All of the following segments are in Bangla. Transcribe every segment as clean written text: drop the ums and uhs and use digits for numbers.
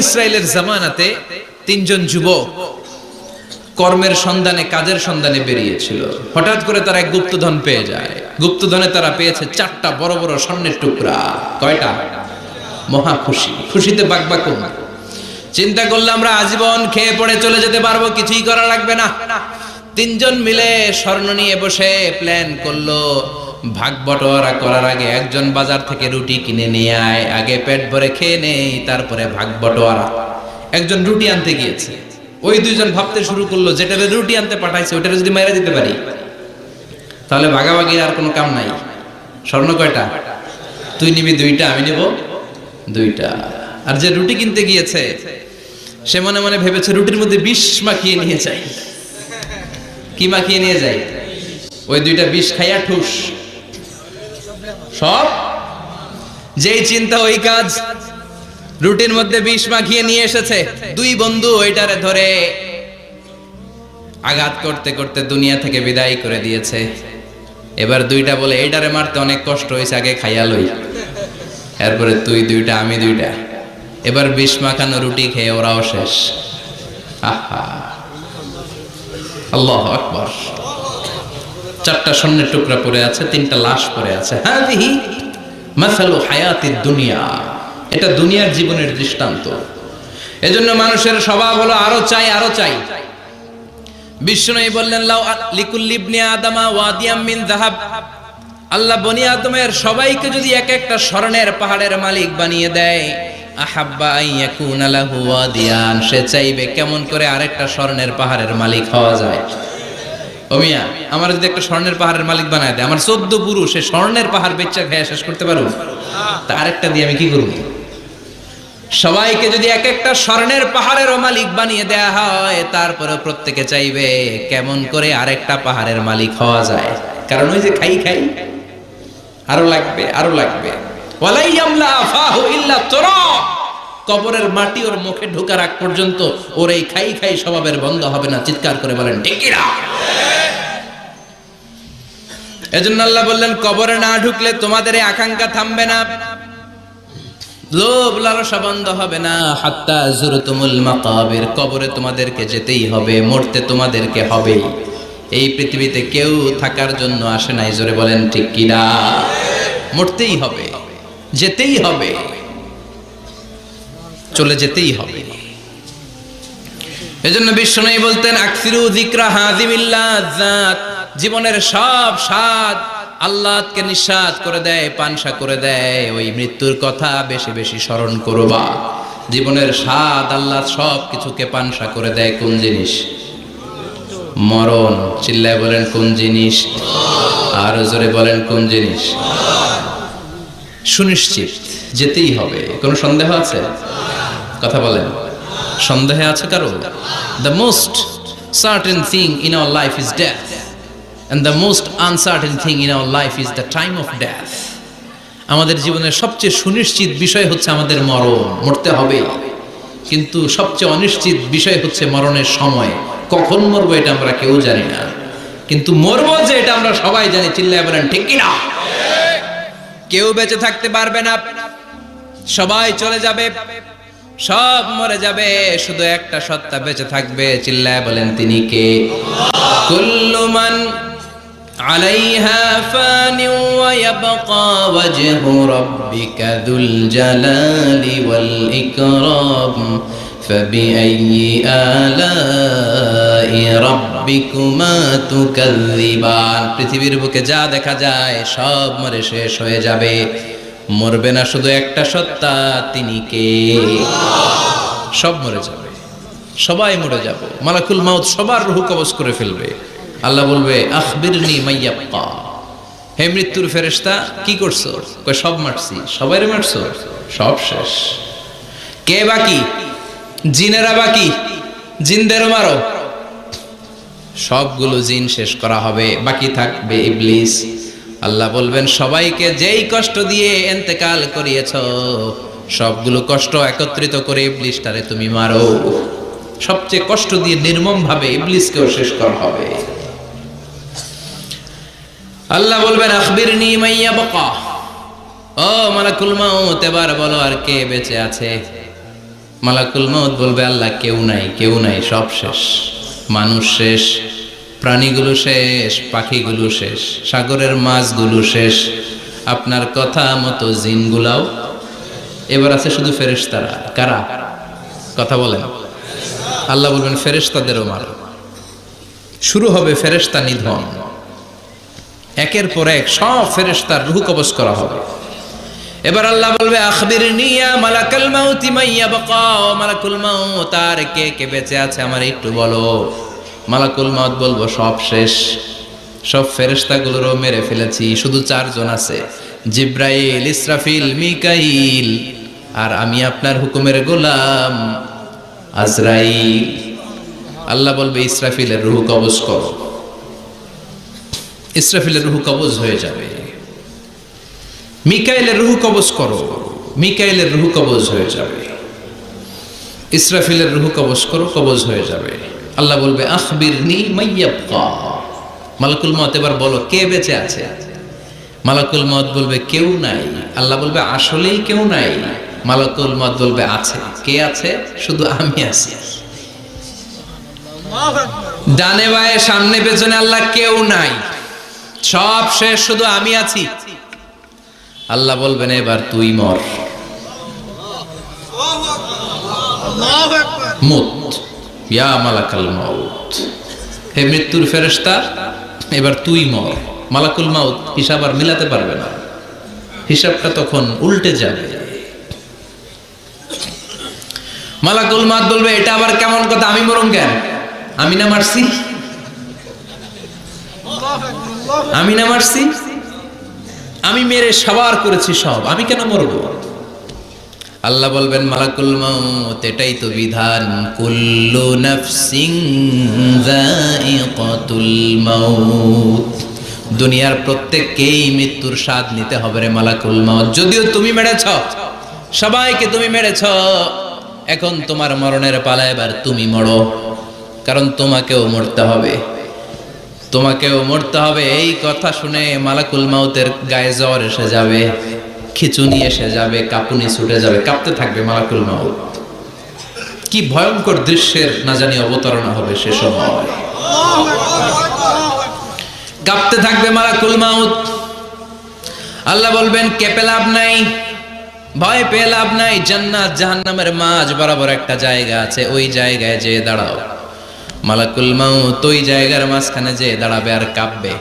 ইসরাইলের জামানাতে তিনজন যুবক কর্মের সন্ধানে, কাজের সন্ধানে বেরিয়েছিল। হঠাৎ করে তারা এক গুপ্তধন পেয়ে যায়। গুপ্তধনে তারা পেয়েছে 4টা বড় বড় স্বর্ণের টুকরা। কয়টা? মহা খুশি, খুশিতে বাকবাকুম। চিন্তা করলে আমরা আজীবন খেয়ে পড়ে চলে যেতে পারবো, কিছুই করা লাগবে না। তিনজন মিলে স্বর্ণ নিয়ে বসে প্ল্যান করলো, ভাগ বটোয়ারা করার আগে একজন বাজার থেকে রুটি কিনে নিয়ে আয়, আগে পেট ভরে খেয়ে নেই, তারপরে ভাগ বটোয়ারা। একজন রুটি আনতে গিয়েছে, ওই দুইজন ভাবতে শুরু করলো যেটারে রুটি আনতে পাঠাইছে ওটারে যদি মাইরা দিতে পারি তাহলে ভাগাভাগির আর কোনো কাম নাই। স্বর্ণ কয়টা? তুই নিবি 2টা, আমি নিব 2টা। আর যে রুটি কিনতে গিয়েছে সে মনে মনে ভেবেছে রুটির মধ্যে বিষ মাখিয়ে নিয়ে যাই। কি মাখিয়ে নিয়ে যাই? ওই 2টা বিষ খাইয়া ঠুস। সব যেই চিন্তা ওই কাজ। রুটির মধ্যে বিষ মাখিয়ে নিয়ে এসেছে। দুই বন্ধু ওইটারে ধরে আঘাত করতে করতে দুনিয়া থেকে বিদায় করে দিয়েছে। এবার 2টা বলে এইটারে মারতে অনেক কষ্ট হয়েছে, আগে খাইয়া লই, এরপরে তুই 2টা আমি 2টা। এবার বিষ মাখানো রুটি খেয়ে ওরাও শেষ। আহা, আল্লাহু আকবার। 4টা স্বর্ণের টুকরা পড়ে আছে, 3টা লাশ পড়ে আছে। হাযিহি মাসালু হায়াতিদ দুনিয়া, এটা দুনিয়ার জীবনের দৃষ্টান্ত। এজন্য মানুষের স্বভাব হলো আরো চাই, আরো চাই। বিষ্ণু বললেন লাউ লিকুল্লি ইবনি আদামা ওয়াদিয়াম মিন যাহাব, আল্লাহ বনি আদমের সবাইকে যদি এক একটা স্বর্ণের পাহাড়ের মালিক বানিয়ে দেয়, আহাব্বা আন ইয়াকুনা লাহু ওয়াদিয়ান, সে চাইবে কেমন করে আরেকটা স্বর্ণের পাহাড়ের মালিক হওয়া যায়। ও মিয়া, আমার যদি একটা স্বর্ণের পাহাড়ের মালিক বানায় দেয়, আমার 14 পুরুষ সে স্বর্ণের পাহাড় বেচা খেয়ে শেষ করতে পারবো? তা আরেকটা দিয়ে আমি কি করব? সবাইকে যদি এক একটা স্বর্ণের পাহাড়ের মালিক বানিয়ে দেয়া হয়, তারপরে প্রত্যেকে চাইবে কেমন করে আরেকটা পাহাড়ের মালিক হওয়া যায়। কারণ ওই যে খাই খাই, আরো লাগবে, আরো লাগবে। ওয়ালাই ইয়ামলা আফাহু ইল্লা তুরাব, কবরের মাটি ওর মুখে ঢোকার আগ পর্যন্ত ওর এই খাই খাই স্বভাবের বন্ধ হবে না। চিৎকার করে বলেন ঠিক কিনা? এজন্য আল্লাহ বললেন কবরে না ঢুকলে তোমাদের এই আকাঙ্ক্ষা থামবে না, লোভ লালসা বন্ধ হবে না। হাত্তা যুরতুমুল মাকাবির, কবরে তোমাদেরকে যেতেই হবে, মরতে তোমাদেরকে হবে। এই পৃথিবীতে কেউ থাকার জন্য আসে নাই, জোরে বলেন ঠিক কিনা? মরতেই হবে, যেতেই হবে, চলে যেতেই হবে। এজন্য বিষ্ণু বলতেন আকসিরু যিকরা হাযিমিল লাযাত, জীবনের সব স্বাদ আল্লাহকে নিঃস্বাদ করে দেয়, পানসা করে দেয়। ওই মৃত্যুর কথা বেশি বেশি স্মরণ করবা। জীবনের স্বাদ আল্লাহ সব কিছুকে পানসা করে দেয়। কোন জিনিস? মরণ। চিল্লায় বলেন কোন জিনিস? আর জোরে বলেন কোন জিনিস? সুনিশ্চিত যেতেই হবে। কোনো সন্দেহ আছে? কথা বলেন, সন্দেহ আছে কারো? The most certain thing in our life is death, and the most uncertain thing in our life is the time of death. আমাদের জীবনের সবচেয়ে সুনিশ্চিত বিষয় হচ্ছে আমাদের মরণ, মরতে হবে। কিন্তু সবচেয়ে অনিশ্চিত বিষয় হচ্ছে মরণের সময়। কখন মরবো এটা আমরা কেউ জানি না, কিন্তু মরবো যে এটা আমরা সবাই জানি। চিল্লায় বলেন ঠিক কিনা? কেউ বেঁচে থাকতে পারবে না, সবাই চলে যাবে, সব মরে যাবে, শুধু একটা সত্তা বেঁচে থাকবে। চিল্লায় বলেন তিনি কে? কুল্লু মান আলাইহা ফানি ওয়া ইয়াবকা ওয়াজহু রাব্বিকা যুল জালালি ওয়াল ইকরাম ফাবিআইয়ি আলাই রাব্বিকুমা তুকাযযিবান। পৃথিবীর বুকে যা দেখা যায় সব মরে শেষ হয়ে যাবে, মরবে না শুধু একটা সত্তা, তিনি কে? সব মরে যাবে, সবাই মরে যাব। মালাকুল মাউত সবার রূহ কবজ করে ফেলবে। আল্লাহ বলবে আখবিরনি মাইয়াবকা, হে মৃত্যুর ফেরেশতা কি করছো? কয় সব মারছি। সবাইরে মারছো? সব শেষ। কে বাকি? জিনেরা বাকি, জিনদেরও মারো। সবগুলো জিন শেষ করা হবে, বাকি থাকবে ইবলিস। আল্লাহ বলবেন সবাইকে যেই কষ্ট দিয়ে ইন্তেকাল করিয়েছো সবগুলো কষ্ট একত্রিত করে ইবলিসটারে তুমি মারো। সবচেয়ে কষ্ট দিয়ে নির্মম ভাবে ইবলিসকেও শেষ করা হবে। আল্লাহ বলবেন আখবিরনি মাইয়াবকা, ও মালাকুল মাউত এবার বলো আর কে বেঁচে আছে? মালাকুল মউত বলবে আল্লাহ কেউ নাই, কেউ নাই, সব শেষ। মানুষ শেষ, প্রাণীগুলো শেষ, পাখিগুলো শেষ, সাগরের মাছগুলো শেষ, আপনার কথা মতো জিনগুলাও। এবার আছে শুধু ফেরেশতারা। কারা? কথা বলেন। আল্লাহ বলবেন ফেরেশতাদেরও মারো। শুরু হবে ফেরেশতা নিধন। একের পর এক সব ফেরেশতার রূহ কবজ করা হবে। এবার আল্লাহ বলবে আখবিরনি ইয়া মালাকাল মাউত মান ইয়াবকা, মালাকুল মাউত আর কে কে বেঁচে আছে আমার একটু বলো। মালাকুল মাউত বলবো সব শেষ, সব ফেরেশতাগুলোরও মেরে ফেলেছি, শুধু 4 জন আছে, জিব্রাইল, ইসরাফিল, মিকাইল, আর আমি আপনার হুকুমের গোলাম আজরাইল। আল্লাহ বলবে ইসরাফিলের রূহ কবজ করো। ইসরাফিলের রূহ কবজ হয়ে যাবে। মিকাইলের রূহ কবজ করো, মিকাইলের রূহ কবজ হয়ে যাবে। ইসরাফিলের রূহ কবজ করো, কবজ হয়ে যাবে। আল্লাহ বলবে আখবিরনি মাইয়াবকা, মালাকুল মউত এবার বলো কে বেঁচে আছে। মালাকুল মউত বলবে কেউ নাই। আল্লাহ বলবে আসলেই কেউ নাই। মালাকুল মউত বলবে আছে। কে আছে? শুধু আমি আছি। ডানে বায়ে সামনে পেছনে আল্লাহ কেউ নাই, সব শেষ, শুধু আমি আছি। আল্লাহ বলবেন এবার তুই মর। মুত ইয়া মালাকাল মাউত, হে মৃত্যুর ফেরেশতা এবার তুই মর। মালাকুল মাউত হিসাব আর মিলাতে পারবে না, হিসাবটা তখন উল্টে যাবে। মালাকুল মাউত বলবে এটা আবার কেমন কথা, আমি মরুম কেন? আমি না মারছি, আমি না মারছি, আমি মেরে সবার করেছি সব, আমি কেন মরব? আল্লাহ বলবেন মালাকুল মাউত এটাই তো বিধান, কুল্লু নাফসিন যায়িকাতুল মাউত, দুনিয়ার প্রত্যেককেই মৃত্যুর স্বাদ নিতে হবে রে মালাকুল মাউত। যদিও তুমি মেরেছ, সবাইকে তুমি মেরেছ, এখন তোমার মরণের পালা, এবার তুমি মরো, কারণ তোমাকেও মরতে হবে, তোমাকেও মরতে হবে। এই কথা শুনে মালাকুল মাউতের গায়ে জ্বর এসে যাবে, খিচুনি এসে যাবে, কাঁপুনি ছুটে যাবে, কাঁপতে থাকবে মালাকুল মাউত। কি ভয়ঙ্কর দৃশ্যের না জানি অবতারণা হবে সে সময়। কাঁপতে থাকবে মালাকুল মাউত। আল্লাহ বলবেন কেঁপে লাভ নাই, ভয় পেয়ে লাভ নাই, জান্নাত জাহান্নামের মাঝ বরাবর একটা জায়গা আছে, ওই জায়গায় যেয়ে দাঁড়াও। মালাকুল মাউত ওই জায়গার মাঝখানে যেয়ে দাঁড়াবে আর কাঁপবে।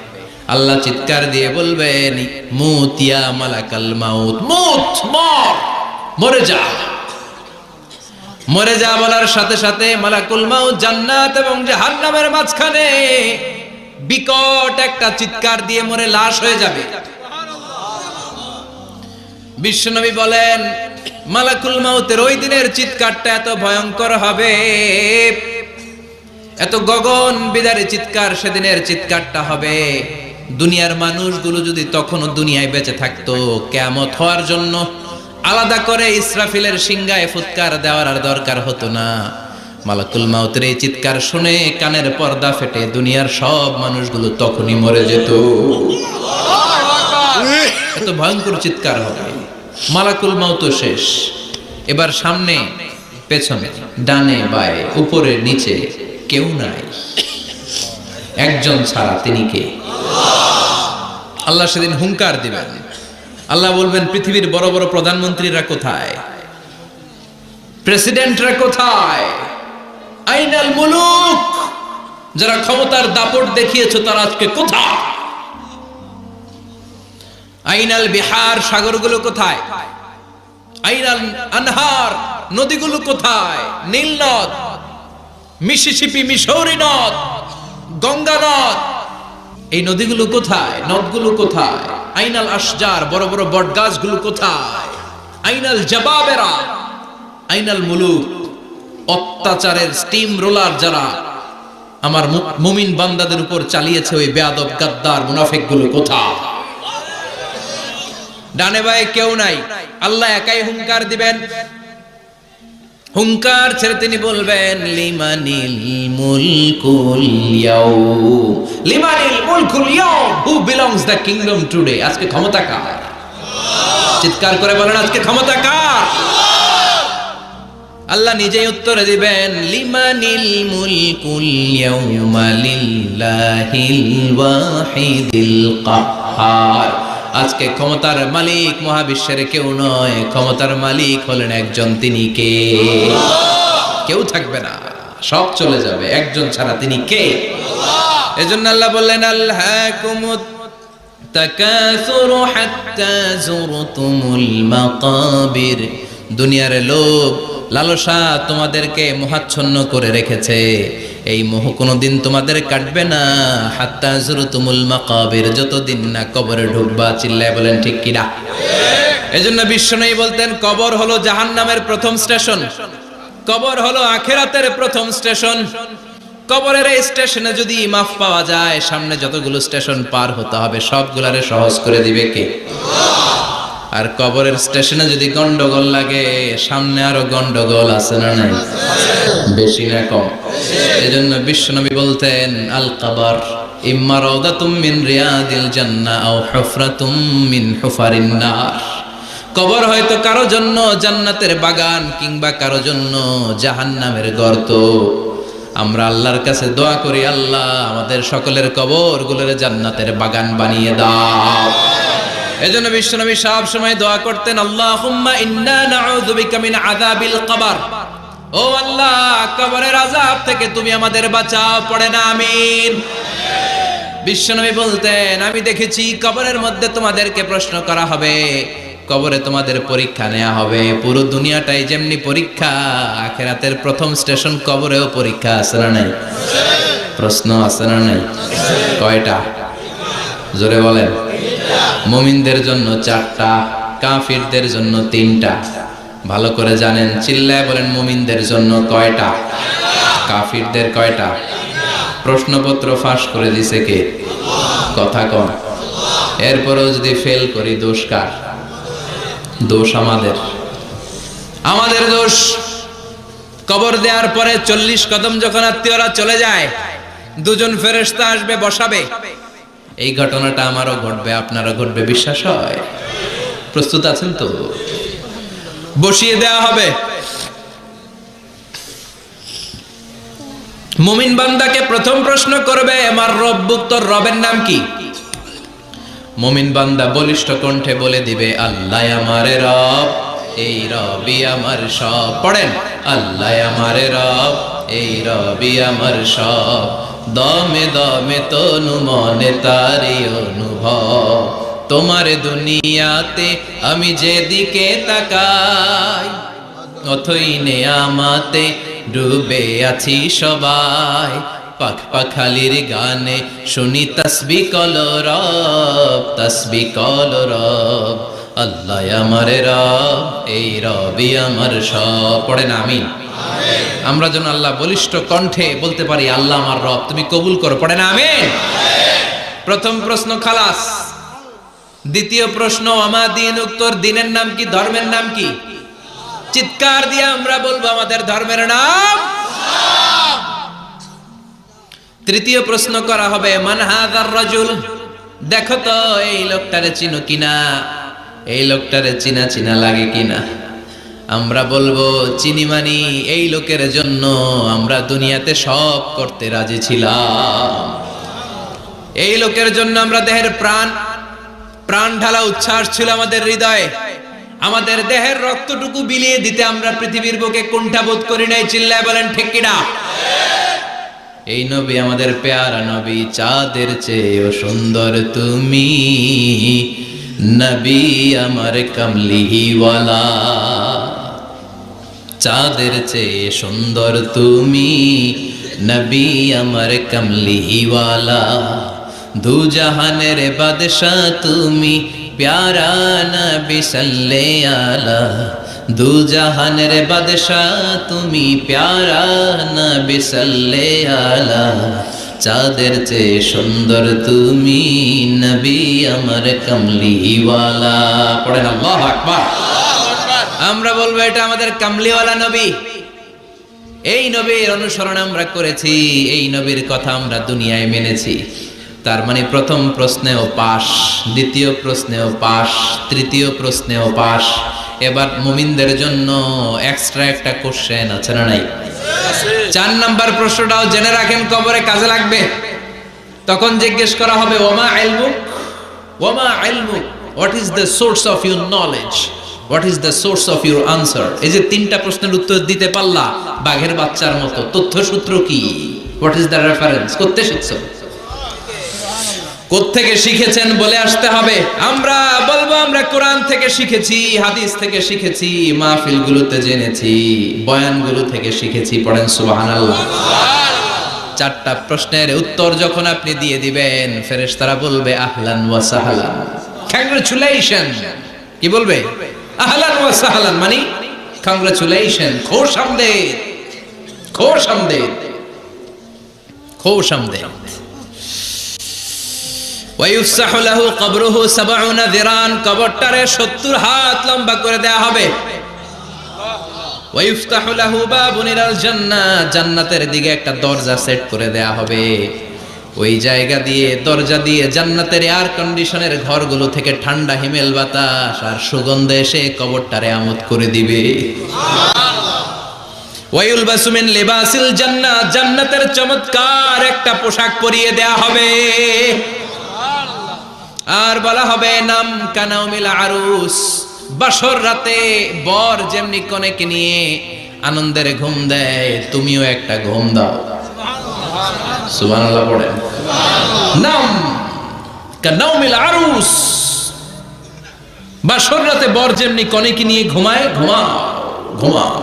আল্লাহ চিৎকার দিয়ে বলবেন মুত ইয়া মালাকাল মাউত, মুত, মর, মরে যা, মরে যা। বলার সাথে সাথে মালাকুল মাউত জান্নাত এবং জাহান্নামের মাঝখানে বিকট একটা চিৎকার দিয়ে মরে লাশ হয়ে যাবে। বিশ্বনবী বলেন মালাকুল মাউতের ওই দিনের চিৎকারটা এত ভয়ঙ্কর হবে, এত গগন বিদারে চিৎকার সেদিনের চিৎকারটা হবে। দুনিয়ার মানুষগুলো যদি তখনও দুনিয়ায় বেঁচে থাকতো, কিয়ামত হওয়ার জন্য আলাদা করে ইসরাফিলের সিংহায় ফুৎকার দেওয়ার আর দরকার হতো না। মালাকুল মাউতের এই চিৎকার শুনে কানের পর্দা ফেটে দুনিয়ার সব মানুষগুলো তখনই মরে যেত। এত ভয়ঙ্কর চিৎকার হবে। মালাকুল মাউত শেষ। এবার সামনে পেছনে ডানে বায়ে উপরে নিচে কেউ নাই, একজন ছাড়া, তিনি কে? আল্লাহ সেদিন হুঙ্কার দিবেন। আল্লাহ বলবেন পৃথিবীর বড় বড় প্রধানমন্ত্রীরা কোথায়, প্রেসিডেন্টরা কোথায়, আইনাল মুলুক, যারা ক্ষমতার দাপট দেখিয়েছে তারা আজকে কোথায়? আইনাল বিহার, সাগরগুলো কোথায়? আইনাল আনহার, নদীগুলো কোথায়? নীল নদ, মিসিসিপি, মিসৌরি নদ, গঙ্গা নদ, এই নদীগুলো কোথায়? নদগুলো কোথায়? আইনাল আশজার, বড় বড় বট গাছগুলো কোথায়? আইনাল জাবাবেরা, আইনাল মুলুক, অত্যাচারের স্টিম রোলার যারা আমার মুমিন বান্দাদের উপর চালিয়েছে, ওই বেয়াদব গাদ্দার মুনাফিকগুলো কোথায়? ডানে বায়ে কেউ নাই। আল্লাহ একাই হুঙ্কার দিবেন। হুঙ্কার ছেড়ে তিনি বলবেন লিমানিল মুলকুল ইয়াউম, লিমানিল মুলকুল ইয়াউম, who belongs the kingdom today. আজকে ক্ষমতা কার? চিৎকার করে বলেন আজকে ক্ষমতা কার? আল্লাহ নিজেই উত্তর দিবেন, লিমানিল মুলকুল ইয়াউমা লিল্লাহিল ওয়াহিদিল কাহ্হার। আজকে ক্ষমতার মালিক মহাবিশ্বের কেউ নয়, ক্ষমতার মালিক হলেন একজন, তিনি কে? কেউ থাকবে না, সব চলে যাবে, একজন ছাড়া, তিনি কে? এজন্য আল্লাহ বললেন, আল্লাহকুমুত তাকাসুরু হাত্তা যুরতুমুল মাকাবির। দুনিয়ার লোভ লালসা তোমাদেরকে মোহাচ্ছন্ন করে রেখেছে, এই মোহ কোনোদিন তোমাদের কাটবে না। হাত্তা যুরতুমুল মাকাবির, যতদিন না কবরে ঢুকবা। চিল্লায় বলেন ঠিক কিনা? এজন্য বিশ্বনবী বলতেন, কবর হলো জাহান্নামের প্রথম স্টেশন, কবর হলো আখিরাতের প্রথম স্টেশন। কবরের এই স্টেশনে যদি মাফ পাওয়া যায়, সামনে যতগুলো স্টেশন পার হতে হবে সবগুলারে সহজ করে দিবে কে? আর কবরের স্টেশনে যদি গন্ডগোল লাগে, সামনে আরো গন্ডগোল আছে না নাই? বেশি না কম? এজন্য বিশ্বনবী বলতেন, আল কবর ইম্মা রাউদাতুম মিন রিয়াদিল জান্নাহ আও হুফরাতুম মিন হুফারিন নার। কবর হয়তো কারো জন্য জান্নাতের বাগান, কিংবা কারো জন্য জাহান্নামের গর্ত। আমরা আল্লাহর কাছে দোয়া করি, আল্লাহ আমাদের সকলের কবরগুলোর জান্নাতের বাগান বানিয়ে দাও। এজন্য বিশ্বনবী সব সময় দোয়া করতেন, আল্লাহুম্মা ইন্না নাউযু বিকা মিন আযাবিল কবর। ও আল্লাহ, কবরের আযাব থেকে তুমি আমাদের বাঁচাও। পড়ে না আমিন? বিশ্বনবী বলতেন, আমি দেখেছি কবরের মধ্যে তোমাদেরকে প্রশ্ন করা হবে, কবরে তোমাদের পরীক্ষা নেওয়া হবে। পুরো দুনিয়াটাই যেমনি পরীক্ষা, আখিরাতের প্রথম স্টেশন কবরেও পরীক্ষা আছে না নাই? প্রশ্ন আছে না নাই? কয়টা? জোরে বলেন। মুমিনদের জন্য 4টা, কাফিরদের জন্য 3টা। ভালো করে জানেন, চিল্লায় বলেন, মুমিনদের জন্য কয়টা? কাফিরদের কয়টা? প্রশ্নপত্র ফাঁস করে দিছে কে? কথা কম। এরপরেও যদি ফেল করি, দোষ কার? দোষ আমাদের, আমাদের দোষ। কবর দেওয়ার পরে 40 কদম যখন আত্মীয়রা চলে যায়, দুজন ফেরেশতা আসবে, বসাবে। এই ঘটনাটা আমারও ঘটবে, আপনারও ঘটবে, বিশ্বাস হয়? প্রস্তুত আছেন তো? বসিয়ে দেওয়া হবে। মুমিন বান্দাকে প্রথম প্রশ্ন করবে, আমার রব্বুক, তোর রবের নাম কি? মুমিন বান্দা বলিষ্ঠ কণ্ঠে বলে দিবে, আল্লাহ আমার রব, এই রবি আমার সব। পড়েন, আল্লাহ আমার রব, এই রবি আমার সব। দমে দমে তনু মনে তারি অনুভব, তোমার দুনিয়াতে আমি যেদিকে তাকাই, অথই নেয়ামাতে ডুবে আছি সবাই। পাখ পাখালির গানে শুনি তসবিহ কলরব, তসবিহ কলরব। আল্লাহ আমার রব, এই রবি আমার সব। পড়েন আমিন। আমরা যেন আল্লাহ বলিষ্ঠ কণ্ঠে বলতে পারি, আল্লাহ আমার রব, তুমি কবুল করো। পড়েন আমিন। প্রথম প্রশ্ন খালাস। দ্বিতীয় প্রশ্ন, আমা দিন, উত্তর দিনের নাম কি, ধর্মের নাম কি? চিৎকার দিয়ে আমরা বলবো, আমাদের ধর্মের নাম। তৃতীয় প্রশ্ন করা হবে, মান হাযার রাজুল, দেখো তো এই লোকটারে চিনো কিনা, এই লোকটারে চিনা চিনা লাগে কিনা। আমরা বলবো, চিনি মানি, এই লোকের জন্য আমরা দুনিয়াতে সব করতে রাজি ছিলাম। এই লোকের জন্য আমরা দেহের প্রাণ ঢালা উচ্ছ্বাস ছিল আমাদের হৃদয়ে। আমাদের দেহের রক্তটুকু বিলিয়ে দিতে আমরা পৃথিবীর বুকে কুণ্ঠাবোধ করি নাই। চিল্লায় বলেন ঠিক কিনা? এই নবী আমাদের পেয়ারা নবী, চাঁদের চেয়েও সুন্দর তুমি, নবী আমার কামলিওয়ালা। চাঁদের চেয়ে সুন্দর তুমি, নবী আমার কামলিওয়ালা। দু জাহানের বাদশাহ তুমি, প্যারা নবী সাল্লে আলা। দু জাহানের বাদশাহ তুমি, প্যারা নবী সাল্লে আলা। চাঁদের চেয়ে সুন্দর তুমি, নবী আমার কামলিওয়ালা। পড়েন আল্লাহু আকবার। আমরা বলবো, এটা আমাদের কামলিওয়ালা নবী। এই নবীর অনুসরণ আমরা করেছি, এই নবীর কথা আমরা দুনিয়ায় মেনেছি। তার মানে প্রথম প্রশ্নেও পাস, দ্বিতীয় প্রশ্নেও পাস, তৃতীয় প্রশ্নেও পাস। এবার মুমিনদের জন্য এক্সট্রা একটা কোশ্চেন আছে না নাই? 4 নাম্বার প্রশ্নটাও জেনে রাখেন, কবরে কাজে লাগবে। তখন জিজ্ঞেস করা হবে ওমা ইলমুক, ওমা ইলমুক, what is the source of your knowledge, what is the source of your answer. এই যে 3টা প্রশ্নের উত্তর দিতে পারলা বাঘের বাচ্চার মতো, তথ্যসূত্র কি, হোয়াট ইজ দ্য রেফারেন্স, করতে শিখছো, কোত্থেকে শিখেছেন বলে আসতে হবে। আমরা বলবো আমরা কোরআন থেকে শিখেছি, হাদিস থেকে শিখেছি, মাহফিলগুলোতে জেনেছি, বয়ানগুলো থেকে শিখেছি। পড়েন সুবহানাল্লাহ। 4টা প্রশ্নের উত্তর যখন আপনি দিয়ে দিবেন, ফেরেশতারা বলবে আহলান ওয়া সাহলান, কংগ্রাচুলেশন। কি বলবে? আহলান ওয়া সাহলান মানে কংগ্রাচুলেশন, খোশ আমদেদ, খোশ আমদেদ, খোশ আমদেদ। ওয়ায়ুফসাহু লাহু কবরুহু 70 যিরান, কবরটারে 70 হাত লম্বা করে দেয়া হবে। ওয়ায়ুফতাহু লাহু বাবুন ইলাল জান্নাহ, জান্নাতের দিকে একটা দরজা সেট করে দেয়া হবে। ওই জায়গা দিয়ে, দরজা দিয়ে জান্নাতের এয়ার কন্ডিশনের ঘরগুলো থেকে ঠান্ডা হিমেল বাতাস আর সুগন্ধে এসে কবরটারে আমোদ করে দিবে। ওয়ায়ুলবাসু মিন লিবাসিল জান্নাহ, জান্নাতের চমৎকার একটা পোশাক পরিয়ে দেয়া হবে। আর বলা হবে নাম কানাউমিল আরুস, বাসর রাতে বর যেমনি কনেকে নিয়ে আনন্দের ঘুম দেয়, তুমিও একটা ঘুম দাও। সুবহানাল্লাহ পড়েন। নাম কানাউমিল আরুস, বাসর রাতে বর যেমনি কনেকে নিয়ে ঘুমায়, ঘুমাও ঘুমাও।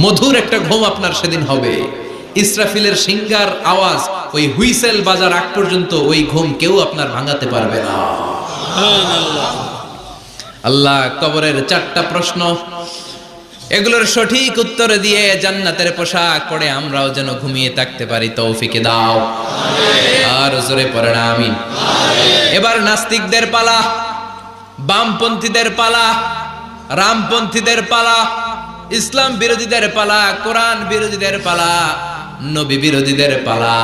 মধুর একটা ঘুম আপনার সেদিন হবে। ইসরাফিলের সিঙ্গার আওয়াজ ওই হুইসেল বাজার আগ পর্যন্ত ওই ঘুম কেউ আপনার ভাঙাতে পারবে না। আল্লাহ কবরের 4টা প্রশ্ন, এগুলোর সঠিক উত্তর দিয়ে জান্নাতের পোশাক পরে আমরাও যেন ঘুমিয়ে থাকতে পারি, তৌফিক দাও। আর জোরে পড়েন আমিন। এবার নাস্তিকদের পালা, বামপন্থীদের পালা, রামপন্থীদের পালা, ইসলাম বিরোধীদের পালা, কোরআন বিরোধীদের পালা, নবী বিরোধীদের পালা।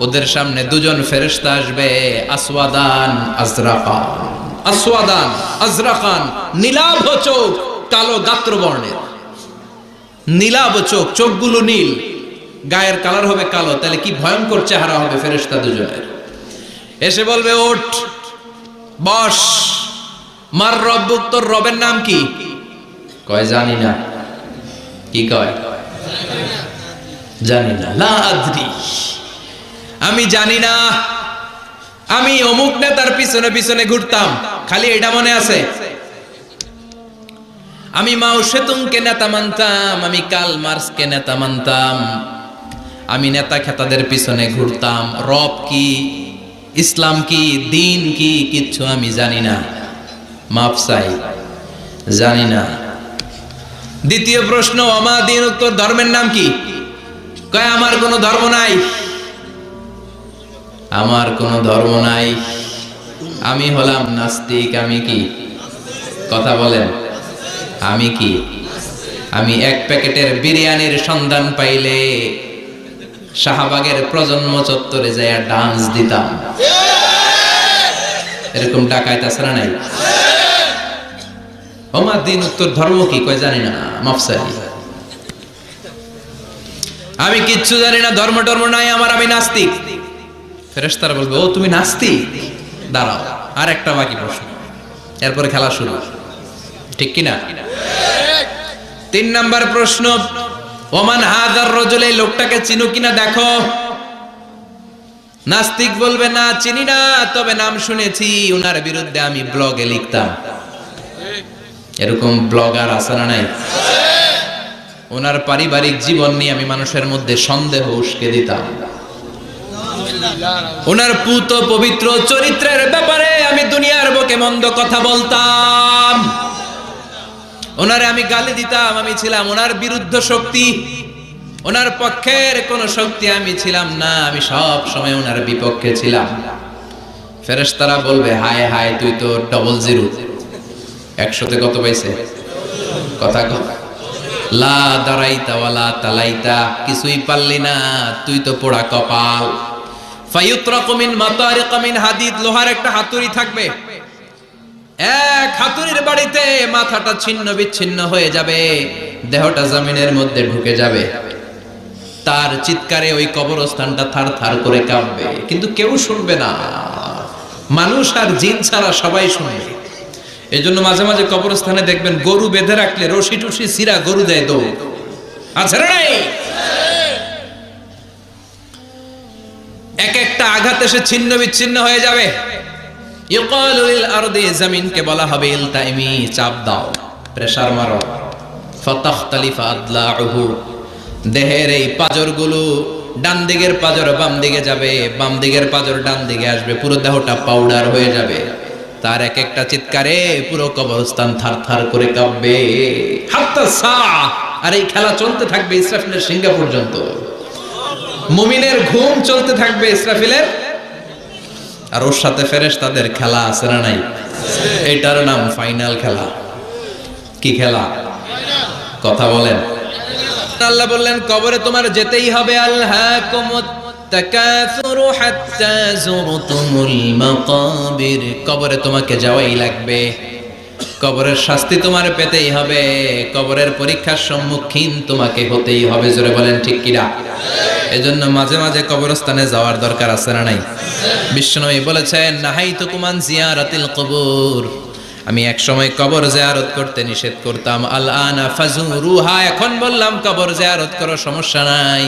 ওদের সামনে 2জন ফেরেশতা আসবে, আসওয়াদান আজরাকান, আসওয়াদান আজরাকান, নীলাভ চোখ, কালো গাত্র বর্ণের, নীলাভ চোখ, চোখগুলো নীল, গায়ের কালার হবে কালো। তাহলে কি ভয়ঙ্কর চেহারা হবে ফেরেশতা 2জনের। এসে বলবে ওঠ, বস। মার রব্বুক, তোর রবের নাম কি? কয় জানি না। কি কয়? জানি না। লা আদরি, আমি জানি না। আমি অমুক নেতার পিছনে পিছনে ঘুরতাম, খালি এটা মনে আছে। আমি মাও সেতুংকে নেতা মানতাম, আমি কার্ল মার্কসকে নেতা মানতাম, আমি নেতা খেতাদের পিছনে ঘুরতাম। রব কি, ইসলাম কি, দিন কি, কিচ্ছু আমি জানি না। মাফ চাই, জানি না। দ্বিতীয় প্রশ্ন, আমা দিন, তোর ধর্মের নাম কি? কয় আমার কোনো ধর্ম নাই, আমার কোনো ধর্ম নাই, আমি হলাম নাস্তিক। আমি কি? কথা বলেন, আমি কি? আমি 1 প্যাকেটের বিরিয়ানির সন্ধান পাইলে শাহবাগের প্রজন্ম চত্বরে যায় ডান্স দিতাম। এরকম ডাকায় তাছাড়া নাই। ওমা দিন, উত্তর ধর্ম কি? কয় জানি না, মাফসাই, আমি কিচ্ছু জানি না, ধর্ম টর্ম নাই আমার, আমি নাস্তিক। ফেরেশতারা বলবে ও তুমি নাস্তিক, দাঁড়াও আর একটা বাকি প্রশ্ন, এরপরে খেলা শুরু। ঠিক কিনা? 3 নাম্বার প্রশ্ন, ওমান হাযার রাজুল, এই লোকটাকে চিনো কিনা দেখো। নাস্তিক বলবে না চিনি না, তবে নাম শুনেছি, ওনার বিরুদ্ধে আমি ব্লগে লিখতাম। এরকম ব্লগার আছে না নাই? ওনার পারিবারিক জীবন নিয়ে আমি মানুষের মধ্যে সন্দেহ উস্কে দিতাম। ওনার পুত পবিত্র চরিত্রের ব্যাপারে আমি দুনিয়ার বুকে মন্দ কথা বলতাম। ওনারে আমি গালি দিতাম, আমি ছিলাম ওনার বিরুদ্ধ শক্তি, ওনার পক্ষের কোন শক্তি আমি ছিলাম না, আমি সব সময় ওনার বিপক্ষে ছিলাম। ফেরেশতারা বলবে হায় হায়, তুই তো 00, 100তে কত পাইছে? কথা কথা লা দারাইতা ওয়ালা তালাইতা, কিছুই পারলি না, তুই তো পোড়া কপাল। ফায়ুতরাকু মিন মাতারিক মিন হাদিদ, লোহার একটা হাতুড়ি থাকবে, এক হাতুড়ির বাড়িতে মাথাটা ছিন্ন বিচ্ছিন্ন হয়ে যাবে, দেহটা জমিনের মধ্যে ঢুকে যাবে, তার চিৎকারে ওই কবরস্থানটা থার থার করে কাঁপবে, কিন্তু কেউ শুনবে না। মানুষ আর জিন ছাড়া সবাই শুনবে। এই জন্য মাঝে মাঝে কবরস্থানে দেখবেন গরু বেঁধে রাখলে রশি টুসি সিরা গরু দেয় দৌড়, আছে না নাই? এক একটা আঘাত এসে ছিন্ন বিচ্ছিন্ন হয়ে যাবে। ইউকালু লিল আরদি, জমিনকে বলা হবে ইলতাইমি, চাপ দাও, প্রেসার মারো। ফাতাখতালিফা আদলাউহু, দেহের এই পাজরগুলো ডান দিকের পাজর বাম দিকে যাবে, বাম দিকের পাজর ডান দিকে আসবে, পুরো দেহটা পাউডার হয়ে যাবে। তার এক একটা চিৎকারে পুরো কবরস্থান থারথার করে কাঁপবে। হাত্তা সা, আর এই খেলা চলতে থাকবে ইসরাফিলের সিংহা পর্যন্ত। মুমিনের ঘুম চলতে থাকবে ইসরাফিলের, আর ওর সাথে ফেরেশতাদের খেলা আছে না নাই? এটার নাম ফাইনাল খেলা। কি খেলা? কথা বলেন। আল্লাহ বললেন কবরে তোমার যেতেই হবে। আলহাকুমুত তাকাসুরু হাত্তা যুরতুমুল মাকাবির, কবরে তোমাকে যাওয়াই লাগবে, কবরের শাস্তি তোমার পেতেই হবে, কবরের পরীক্ষার সম্মুখীন তোমাকে হতেই হবে। জোরে বলেন ঠিক কিনা? এজন্য মাঝে মাঝে কবরস্থানে যাওয়ার দরকার আছে না নাই? বিশ্বনবী বলেছেন নাহাইতুকুম আন জিয়ারাতিল কবুর, আমি এক সময় কবর জিয়ারত করতে নিষেধ করতাম। আল আনা ফাজুরুহা, এখন বললাম কবর জিয়ারত করো, সমস্যা নাই,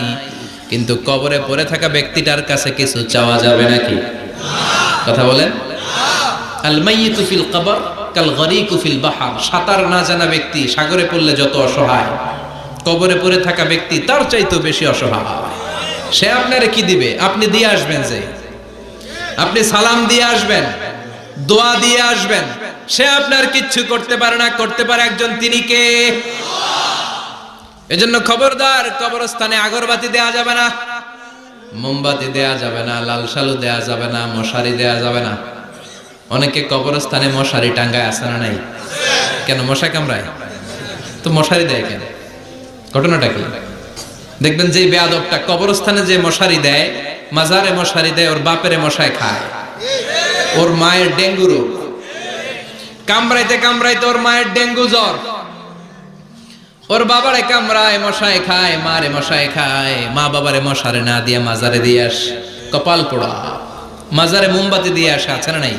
কিন্তু কবরে পড়ে থাকা ব্যক্তিটার কাছে কিছু চাওয়া যাবে নাকি? কথা বলেন। আল মাইয়িতু ফিল কবর কাল গরিকু ফিল বাহর, সাঁতার না জানা ব্যক্তি সাগরে পড়লে যত অসহায়, কবরে পড়ে থাকা ব্যক্তি তার চাইতেও বেশি অসহায়। সে আপনারে কি দিবে? আপনি দিয়ে আসবেন, যে আপনি সালাম দিয়ে আসবেন, দোয়া দিয়ে আসবেন, সে আপনার কিচ্ছু করতে পারে না। করতে পারে একজন, তিনি কে? এজন্য খবরদার, কবরস্থানে আগরবাতি দেয়া যাবে না, মোমবাতি দেয়া যাবে না, লাল শালু দেয়া যাবে না, মশারি দেয়া যাবে না। অনেকে কবরস্থানে মশারি টাঙ্গায়, আছে না নাই? কেন? মশা কামড়ায় তো মশারি দেয় কেন? ঘটনাটা কি? দেখবেন যে বেয়াদবটা কবরস্থানে যে মশারি দেয়, মাজারে মশারি দেয়, ওর বাপেরে মশায় খায়, ওর মায়ের ডেঙ্গু রোগ, কামড়াইতে কামড়াইতে ওর মায়ের ডেঙ্গু জ্বর, ওর বাবারে কামড়ায়, মশায় খায়, মারে মশায় খায়, মা বাবারে মশারে না দিয়ে মাজারে দিয়ে আস, কপাল পোড়া। মাজারে মোমবাতি দিয়ে আসে, আছে না নাই?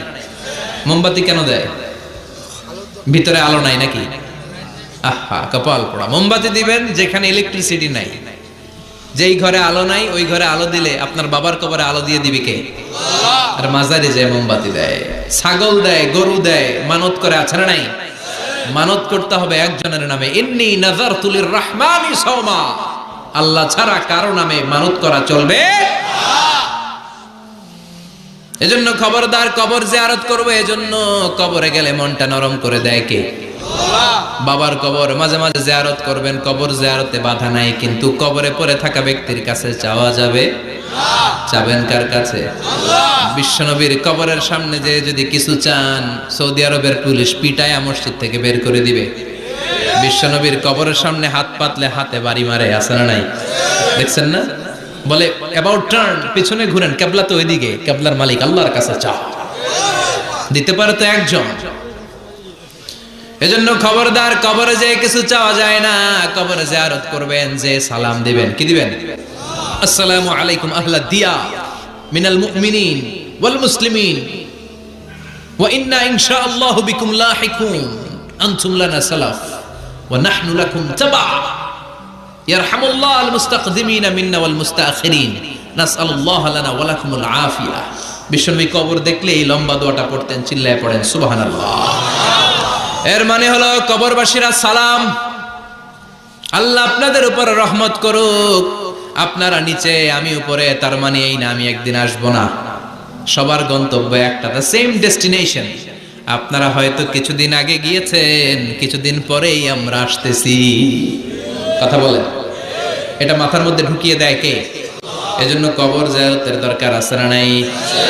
মোমবাতি কেন দেয়? ভিতরে আলো নাই নাকি? আহা, কপাল পোড়া। মোমবাতি দিবেন যেখানে ইলেকট্রিসিটি নাই, যেই ঘরে আলো নাই ওই ঘরে আলো দিলে আপনার বাবার কবরে আলো দিয়ে দিবে কে? আর মাজারে যায় মোমবাতি দেয়, ছাগল দেয়, গরু দেয়, মানত করে, আছে না নাই? মানত করতে হবে একজনের নামে, ইন্নী নাযারতু লিররহমানি সাওমা, আল্লাহ ছাড়া কারো নামে মানত করা চলবে। এজন্য খবরদার, কবর জিয়ারত করবে। এজন্য কবরে গেলে মনটা নরম করে দেয় কে? বাবার কবর মাঝে মাঝে জিয়ারত করবেন, কবর জিয়ারতে বাধা নাই, কিন্তু কবরে পড়ে থাকা ব্যক্তির কাছে চাওয়া যাবে না। চাবেন কার কাছে? বিশ্বনবীর কবরের সামনে যে যদি কিছু চান, সৌদি আরবের পুলিশ পিটায়া মসজিদ থেকে বের করে দিবে। বিশ্বনবীর কবরের সামনে হাত পাতলে হাতে বাড়ি মারে, আছে না নাই? দেখছেন না? বলে অ্যাবাউট টার্ন, পিছনে ঘুরেন, কিবলা তো ওইদিকে, কিবলার মালিক আল্লাহর কাছে চাও, দিতে পারে তো একজন। এজন্য খবরদার, কবরে যে কিছু চাওয়া যায় না, কবরে জিয়ারত করবেন, যে সালাম দিবেন, কি দিবেন? আসসালামু আলাইকুম আহলা দিয়া মিনাল মুমিনিন ওয়াল মুসলিমিন ওয়া ইন্না ইনশাআল্লাহু বিকুম লাহিকুন আনতুম লানা সালাফ ওয়া নাহনু লাকুম তাবা ইয়ারহামুল্লাহ আল মুস্তাকদিমিন মিন্না ওয়াল মুস্তাখিরিন নাসআলুল্লাহ লানা ওয়া লাকুমুল আফিয়া। বিশ্বনবী কবর দেখলে এই লম্বা দোয়াটা পড়তেন, চিল্লায় পড়েন সুবহানাল্লাহ। এর মানে হলো কবরবাসীরা সালাম, আল্লাহ আপনাদের উপর রহমত করুক, আপনারা নিচে আমি উপরে, তার মানে এই না আমি একদিন আসবো না, সবার গন্তব্য একটা, দ্য সেম ডেস্টিনেশন। আপনারা হয়তো কিছুদিন আগে গিয়েছেন, কিছুদিন পরেই আমরা আসতেছি। কথা বলেন, এটা মাথার মধ্যে ঢুকিয়ে দেয় কে? এজন্য কবর জিয়ারতের দরকার আছে না নাই?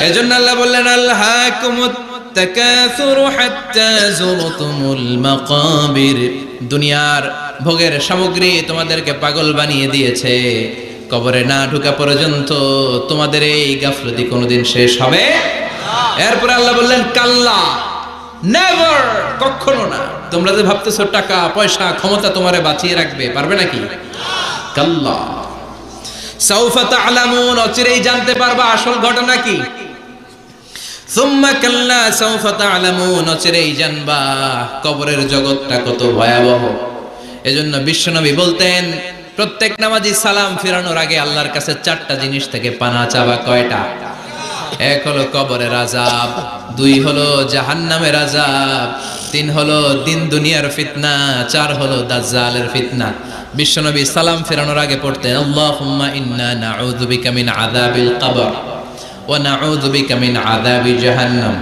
এজন্য আল্লাহ বললেন আলহাকুমুত তাকাসুরু হাত্তা যুরতুমুল মাকাবির, দুনিয়ার ভোগের সামগ্রী তোমাদেরকে পাগল বানিয়ে দিয়েছে, কবরে না ঢোকা পর্যন্ত তোমাদের এই গাফলতি কোনোদিন শেষ হবে না। এরপর আল্লাহ বললেন কাল্লা, নেভার, কখনো না। তোমরা যে ভাবতেছো টাকা পয়সা ক্ষমতা তোমারে বাঁচিয়ে রাখবে, পারবে নাকি? কাল্লা সাউফা তা'লামুন, অচিরেই জানতে পারবা আসল ঘটনা কি। সুম্মা কাল্লা সাউফা তা'লামুন, অচিরেই জানবা কবরের জগৎটা কত ভয়াবহ। এজন্য বিশ্বনবী বলতেন প্রত্যেক নামাজি সালাম ফিরানোর আগে আল্লাহর কাছে 4টা জিনিস থেকে পানা চাবা। কয়টা? 1 হলো কবরের আযাব, 2 হলো জাহান্নামের আযাব, 3 হলো দিন দুনিয়ার ফিতনা, 4 হলো দাজ্জালের ফিতনা। বিশ্বনবী সালাম ফেরানোর আগে পড়তেন আল্লাহুম্মা ইন্না নাউযু বিকা মিন আযাবিল কবর ওয়া নাউযু বিকা মিন আযাবি জাহান্নাম